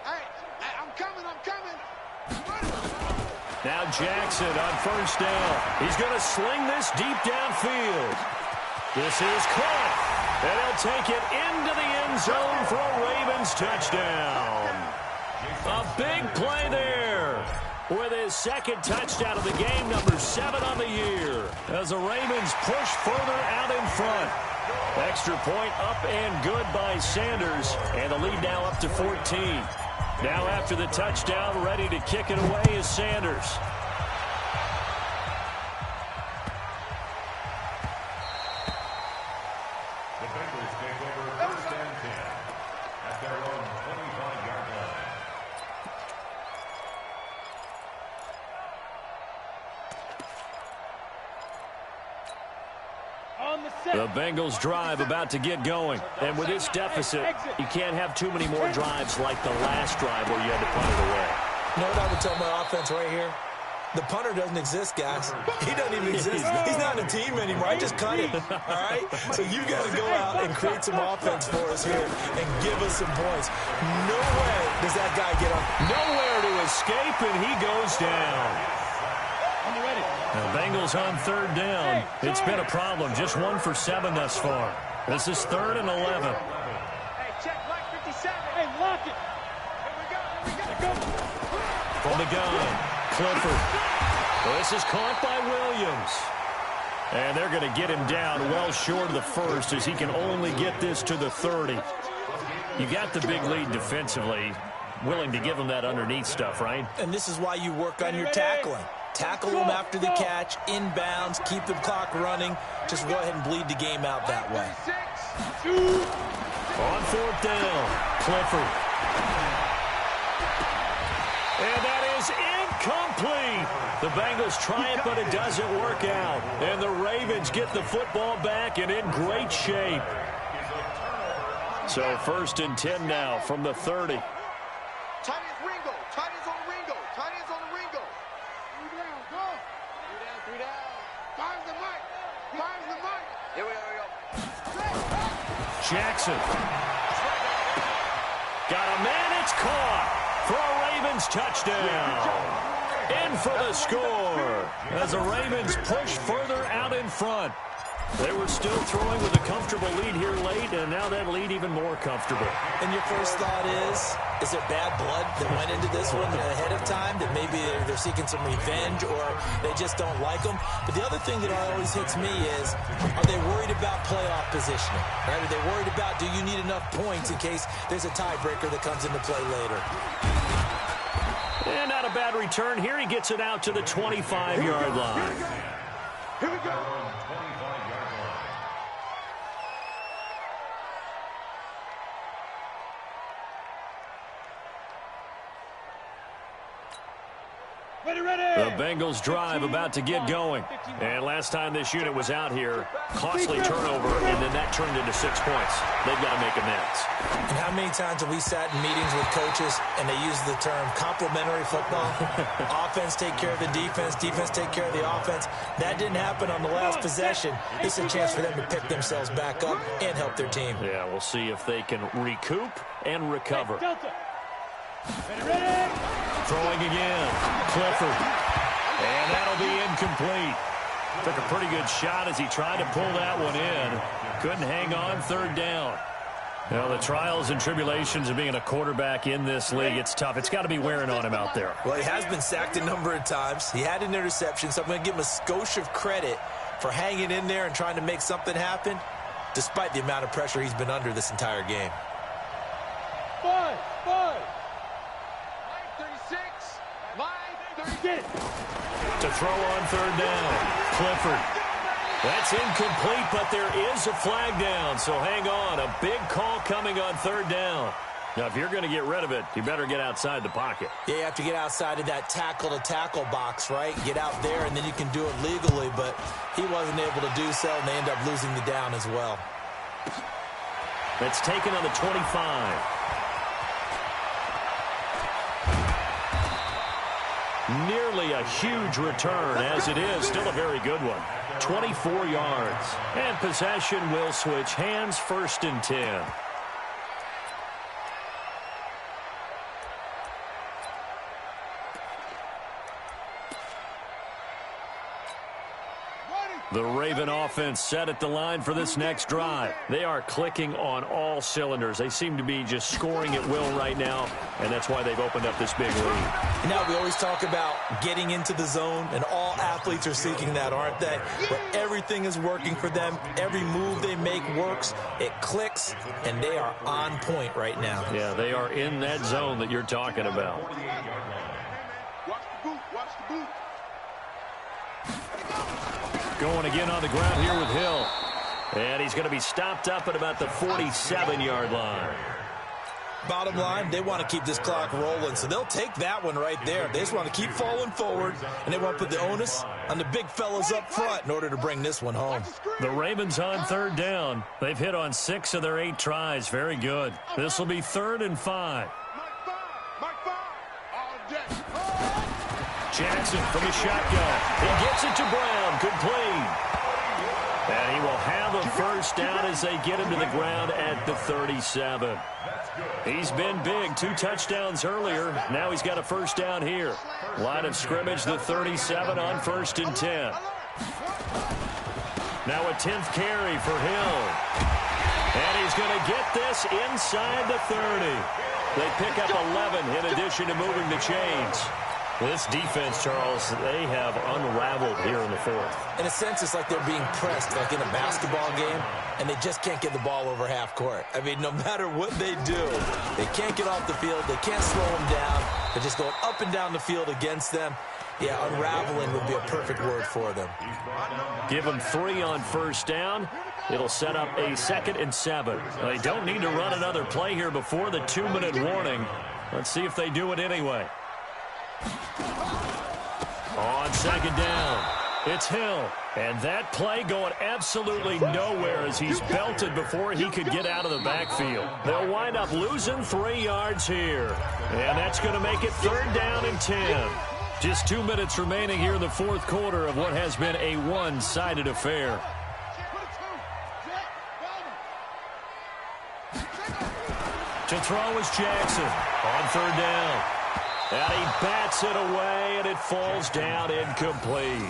Hey, I'm coming. I'm coming. Now Jackson on 1st down. He's going to sling this deep downfield. This is caught. And he'll take it into the end zone for a Ravens touchdown. A big play there with his 2nd touchdown of the game, number 7 on the year, as the Ravens push further out in front. Extra point up and good by Sanders, and the lead now up to 14. Now after the touchdown, ready to kick it away is Sanders. The Bengals take over 1st and 10 at their own 25-yard line. The Bengals drive about to get going. And with this deficit, you can't have too many more drives like the last drive where you had to punt it away. You know what I would tell my offense right here? The punter doesn't exist, guys. He doesn't even exist. He's not a team anymore. I just cut him, all right? So you got to go out and create some offense for us here and give us some points. No way does that guy get on. Nowhere to escape, and he goes down. The Bengals on 3rd down. It's been a problem. Just 1 for 7 thus far. This is 3rd and 11. Hey, check Mike 57. Hey, lock it. Here we go. From the gun, Clifford. This is caught by Williams. And they're going to get him down well short of the 1st as he can only get this to the 30. You got the big lead defensively. Willing to give him that underneath stuff, right? And this is why you work on your tackling. Tackle them after the catch, inbounds, keep the clock running. Just go ahead and bleed the game out that way. On 4th down, Clifford. And that is incomplete. The Bengals try it, but it doesn't work out. And the Ravens get the football back and in great shape. So 1st and 10 now from the 30. Tight ends Ringo. Tight ends on the Ringo. Tight ends on the Ringo. 3 down. Go. 3 down. Fire's the mic. Fire's the mic. Here we go. Jackson. Got a man. It's caught for a Ravens touchdown. In for the score as the Ravens push further out in front. They were still throwing with a comfortable lead here late, and now that lead even more comfortable. And your first thought is it bad blood that went into this one ahead of time, that maybe they're seeking some revenge or they just don't like them? But the other thing that always hits me is, are they worried about playoff positioning? Right? Are they worried about, do you need enough points in case there's a tiebreaker that comes into play later? And not a bad return. Here he gets it out to the 25-yard line. Here we go. The Bengals drive about to get going. And last time this unit was out here, costly turnover, and then that turned into 6 points. They've got to make amends. And how many times have we sat in meetings with coaches and they use the term complementary football? Offense take care of the defense, defense take care of the offense. That didn't happen on the last possession. This is a chance for them to pick themselves back up and help their team. Yeah, we'll see if they can recoup and recover. Throwing again. Clifford. And that'll be incomplete. Took a pretty good shot as he tried to pull that one in. Couldn't hang on, third down. Now, the trials and tribulations of being a quarterback in this league, it's tough. It's got to be wearing on him out there. Well, he has been sacked a number of times. He had an interception, so I'm going to give him a skosh of credit for hanging in there and trying to make something happen, despite the amount of pressure he's been under this entire game. Five. 36. Line 36. To throw on third down. Clifford. That's incomplete, but there is a flag down, so hang on. A big call coming on third down. Now, if you're going to get rid of it, you better get outside the pocket. Yeah, you have to get outside of that tackle-to-tackle box, right? Get out there, and then you can do it legally, but he wasn't able to do so, and they end up losing the down as well. That's taken on the 25. Nearly a huge return, as it is. Still a very good one. 24 yards. And possession will switch hands, 1st and 10. The Raven offense set at the line for this next drive. They are clicking on all cylinders. They seem to be just scoring at will right now, and that's why they've opened up this big lead. Now, we always talk about getting into the zone, and all athletes are seeking that, aren't they? But everything is working for them. Every move they make works. It clicks, and they are on point right now. Yeah, they are in that zone that you're talking about. Watch the boot. Going again on the ground here with Hill. And he's going to be stopped up at about the 47-yard line. Bottom line, they want to keep this clock rolling, so they'll take that one right there. They just want to keep falling forward, and they want to put the onus on the big fellas up front in order to bring this one home. The Ravens on third down. They've hit on 6 of their 8 tries. Very good. This will be 3rd and 5. Jackson from the shotgun. He gets it to Brown. Complete. And he will have a first down as they get him to the ground at the 37. He's been big. 2 touchdowns earlier. Now he's got a first down here. Line of scrimmage, the 37 on 1st and 10. Now a 10th carry for Hill. And he's going to get this inside the 30. They pick up 11 in addition to moving the chains. This defense, Charles, they have unraveled here in the 4th. In a sense, it's like they're being pressed, like in a basketball game, and they just can't get the ball over half court. I mean, no matter what they do, they can't get off the field. They can't slow them down. They're just going up and down the field against them. Yeah, unraveling would be a perfect word for them. Give them 3 on first down. It'll set up a 2nd and 7. They don't need to run another play here before the 2-minute warning. Let's see if they do it anyway. On 2nd down, it's Hill. And that play going absolutely nowhere as he's belted before he could get out of the backfield. They'll wind up losing 3 yards here. And that's going to make it 3rd down and 10. Just 2 minutes remaining here in the 4th quarter of what has been a one-sided affair. To throw is Jackson on 3rd down. And he bats it away, and it falls down incomplete.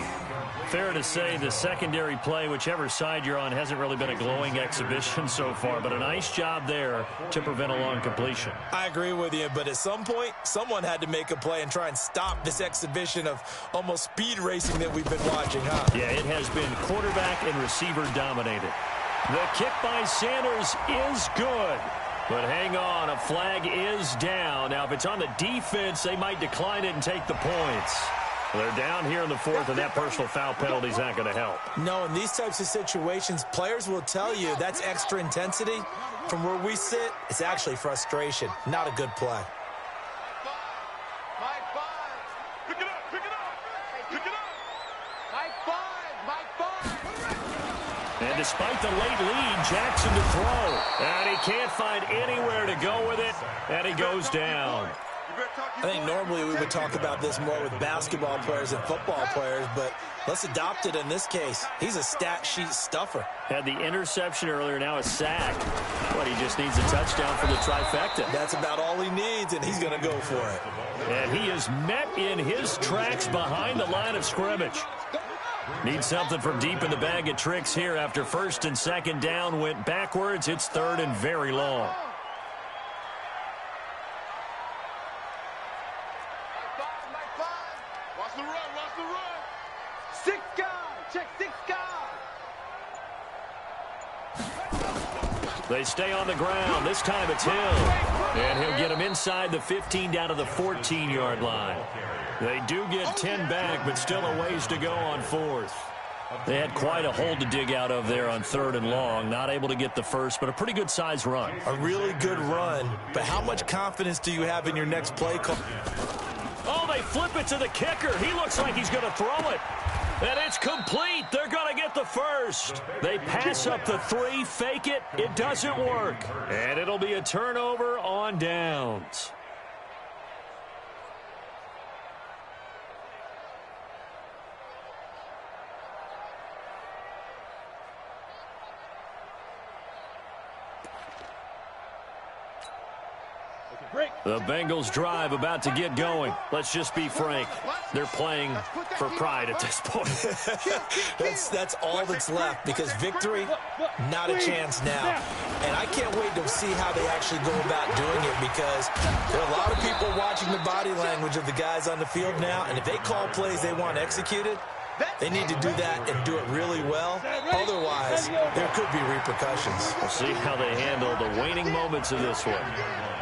Fair to say the secondary play, whichever side you're on, hasn't really been a glowing exhibition so far, but a nice job there to prevent a long completion. I agree with you, but at some point, someone had to make a play and try and stop this exhibition of almost speed racing that we've been watching, huh? Yeah, it has been quarterback and receiver dominated. The kick by Sanders is good. But hang on, a flag is down. Now, if it's on the defense, they might decline it and take the points. They're down here in the 4th, and that personal foul penalty is not going to help. No, in these types of situations, players will tell you that's extra intensity. From where we sit, it's actually frustration. Not a good play. Pick it up, pick it up, pick it up. Mike 5. And despite the late lead, Jackson to throw. And he can't find anywhere to go with it. And he goes down. I think normally we would talk about this more with basketball players and football players, but let's adopt it in this case. He's a stat sheet stuffer. Had the interception earlier, now a sack. But he just needs a touchdown for the trifecta. That's about all he needs, and he's going to go for it. And he is met in his tracks behind the line of scrimmage. Needs something from deep in the bag of tricks here after first and second down went backwards. It's third and very long. Watch the run, watch the run. 6 guard, check 6 guard. They stay on the ground. This time it's Hill. And he'll get him inside the 15 down to the 14-yard line. They do get 10 back, but still a ways to go on fourth. They had quite a hole to dig out of there on third and long. Not able to get the first, but a pretty good size run. A really good run, but how much confidence do you have in your next play call? Oh, they flip it to the kicker. He looks like he's going to throw it. And it's complete. They're going to get the first. They pass up the 3, fake it. It doesn't work. And it'll be a turnover on downs. The Bengals drive about to get going. Let's just be frank. They're playing for pride at this point. That's all that's left, because victory, not a chance now. And I can't wait to see how they actually go about doing it, because there are a lot of people watching the body language of the guys on the field now, and if they call plays they want executed, they need to do that and do it really well. Otherwise, there could be repercussions. We'll see how they handle the waning moments of this one.